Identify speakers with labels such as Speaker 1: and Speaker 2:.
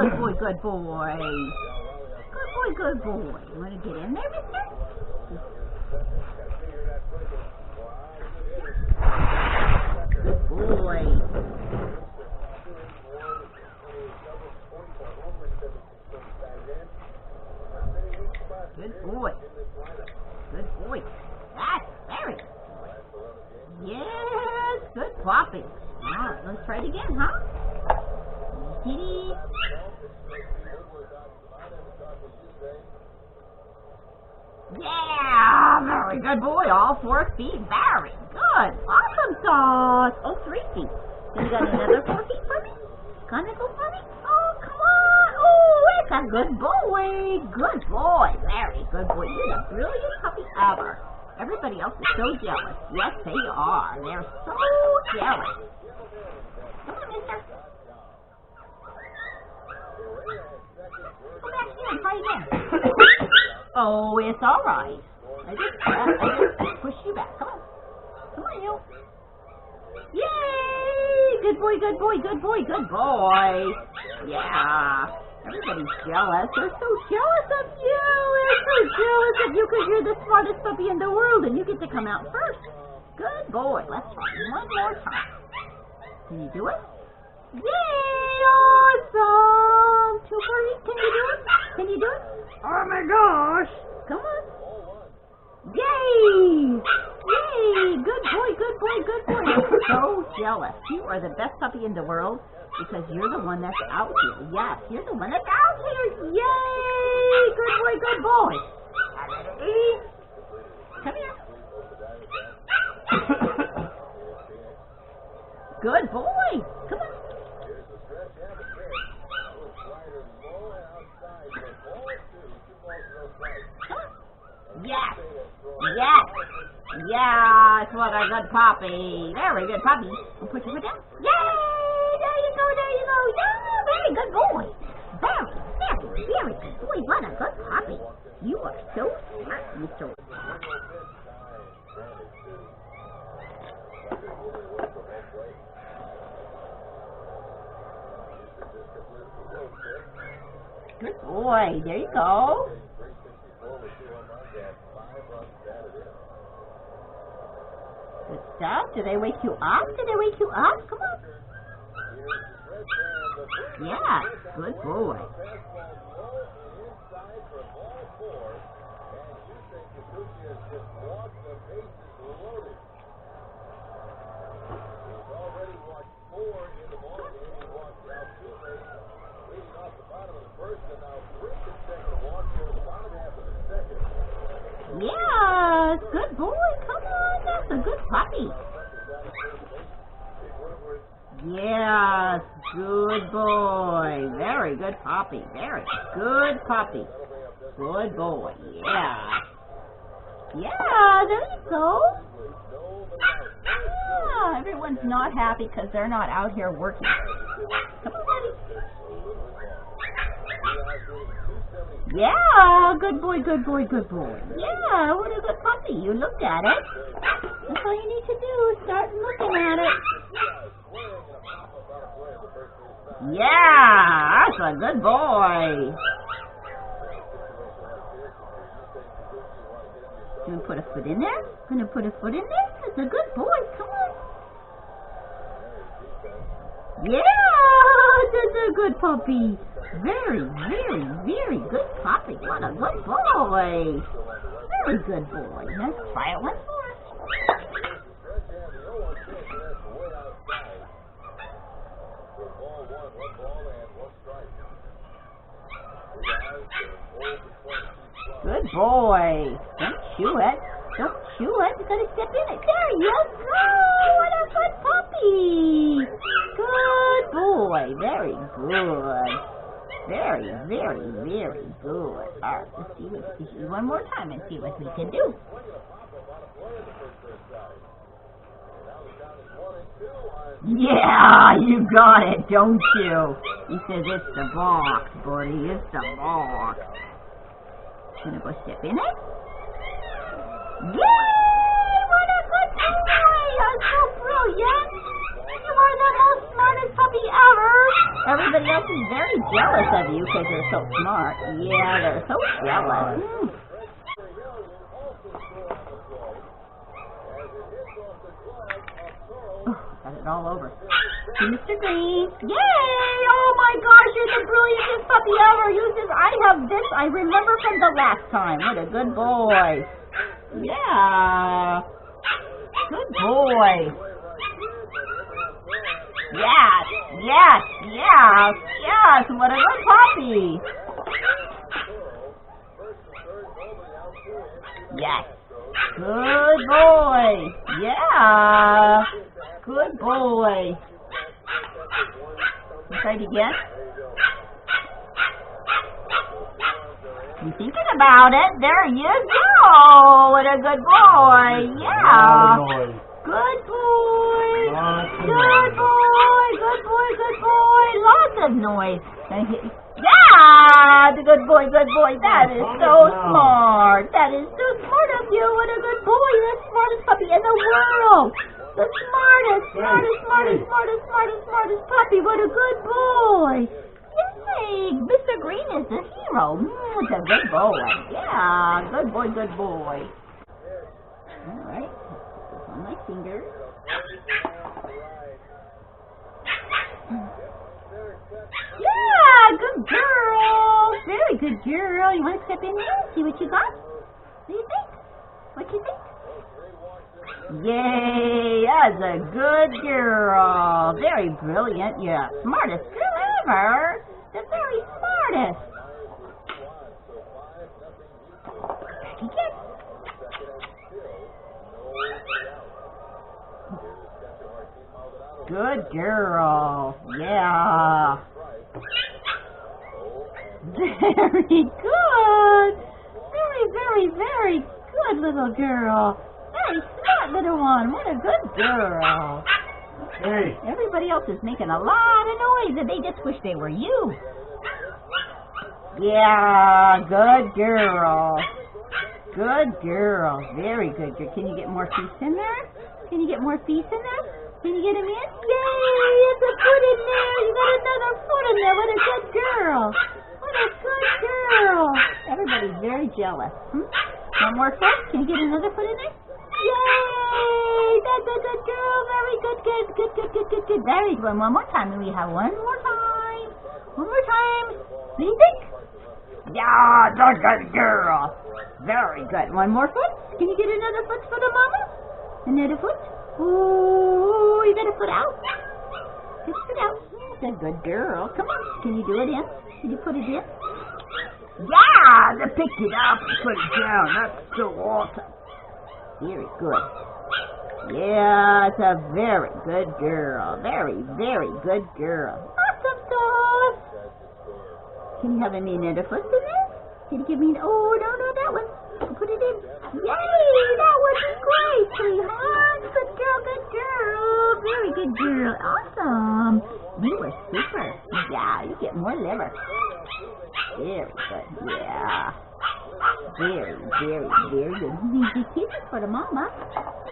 Speaker 1: Good boy, good boy. Good boy, good boy. You want to get in there, mister? Good boy. Good boy. Good boy. That's very good. Yes, good puppy. Now, let's try it again, huh? Kitty. Yeah, very good boy. All 4 feet. Very good. Awesome sauce. Oh, 3 feet. Then you got another 4 feet for me? Gonna go for me? Oh, come on. Oh, it's a good boy. Good boy. Very good boy. You're the brilliant puppy ever. Everybody else is so jealous. Yes, they are. They're so jealous. Come on, mister. Go back here and try again. Oh, it's all right. I just pushed you back. Come on. Come on, you. Yay! Good boy, good boy, good boy, good boy. Yeah. Everybody's jealous. They're so jealous of you. They're so jealous of you because you're the smartest puppy in the world and you get to come out first. Good boy. Let's try one more time. Can you do it? Yay! Awesome! 2 for each. Can you do it? Can you do it? Oh my gosh! Come on. Yay! Yay! Good boy, good boy, good boy. I'm so jealous. You are the best puppy in the world because you're the one that's out here. Yes, you're the one that's out here. Yay! Good boy, good boy. Come here. Good boy. Come on. Yes. Yes. Yes. What a good puppy. Very good puppy. We'll put your foot down. Yay! There you go. There you go. Yeah. Very good boy. Very, very, very good boy. What a good puppy. You are so smart, Mr. Good boy. There you go. Good stuff. Did they wake you up? Did they wake you up? Come on. Yeah. Good boy. Yes, good boy. Come on, that's a good puppy. Yes, good boy. Very good puppy. Very good puppy. Good boy. Yeah. Yeah, there you go. Yeah, everyone's not happy because they're not out here working. Come on, buddy. Yeah, good boy, good boy, good boy. Yeah, what a good puppy. You looked at it. That's all you need to do is start looking at it. Yeah, that's a good boy. Gonna put a foot in there? Gonna put a foot in there? That's a good boy. Come on. Yeah, that's a good puppy. Very, very, very good puppy. What a good boy. Very good boy. Let's try it once more. Good boy. Don't chew it. Don't chew it. You gotta step in it. There you go. What a good puppy. Good boy. Very good. Very, very, very good. Alright, let's see what we can do one more time and see what we can do. Yeah, you got it, don't you? He says it's the box, buddy. It's the box. Gonna go step in it? Yay! What a good boy! You're so brilliant! You are the most smartest puppy ever! Everybody else is very jealous of you because you're so smart. Yeah, they're so jealous. Got it all over. Mr. Green. Yay! Oh my gosh, you're the brilliantest puppy ever. Use this. I have this. I remember from the last time. What a good boy. Yeah. Good boy. Yes, yes, yes, yes. What a good puppy. Yes. Good boy. Yeah. Good boy. Try it again. You thinking about it? There you go. What a good boy. Yeah. Good boy. Good boy. Good boy. Good boy. Lots of noise. Yeah. The good boy. Good boy. That is so smart. That is so smart of you. What a good boy. The smartest puppy in the world. The smartest puppy. What a good boy. Yay. Mr. Green is the hero. It's a good boy. Yeah. Good boy, good boy. All right. Put this on my fingers. Yeah. Good girl. Very good girl. You want to step in here? See what you got? What do you think? What you think? Yay, that's a good girl. Very brilliant. Yeah, smartest girl ever. The very smartest. Good girl. Yeah. Very good. Very good little girl. Very smart little one. What a good girl.
Speaker 2: Hey.
Speaker 1: Everybody else is making a lot of noise and they just wish they were you. Yeah, good girl. Good girl. Very good girl. Can you get more feet in there? Can you get more feet in there? Can you get them in? Yay! It's a foot in there. You got another foot in there. What a good girl. What a good girl. Everybody's very jealous. One more foot? Can you get another foot in there? Yay! That's a good girl. Very good. Very good. One more time. We have one more time. One more time. What do you think? Yeah, that's a good girl. Very good. One more foot. Can you get another foot for the mama? Another foot? Ooh, you got a foot out. Just foot out. That's a good girl. Come on. Can you do it in? Can you put it in? Yeah, they picked it up and put it down. That's so awesome. Very good. Yeah, it's a very good girl. Very good girl. Awesome sauce. Can you have me another foot in there? Can you give me oh, no, that one. Put it in. Yay, that was great, sweetheart. Good girl. Very good girl. Awesome. You were super. Yeah, you get more liver. Very good. Yeah. Very good. These are kisses for the mama.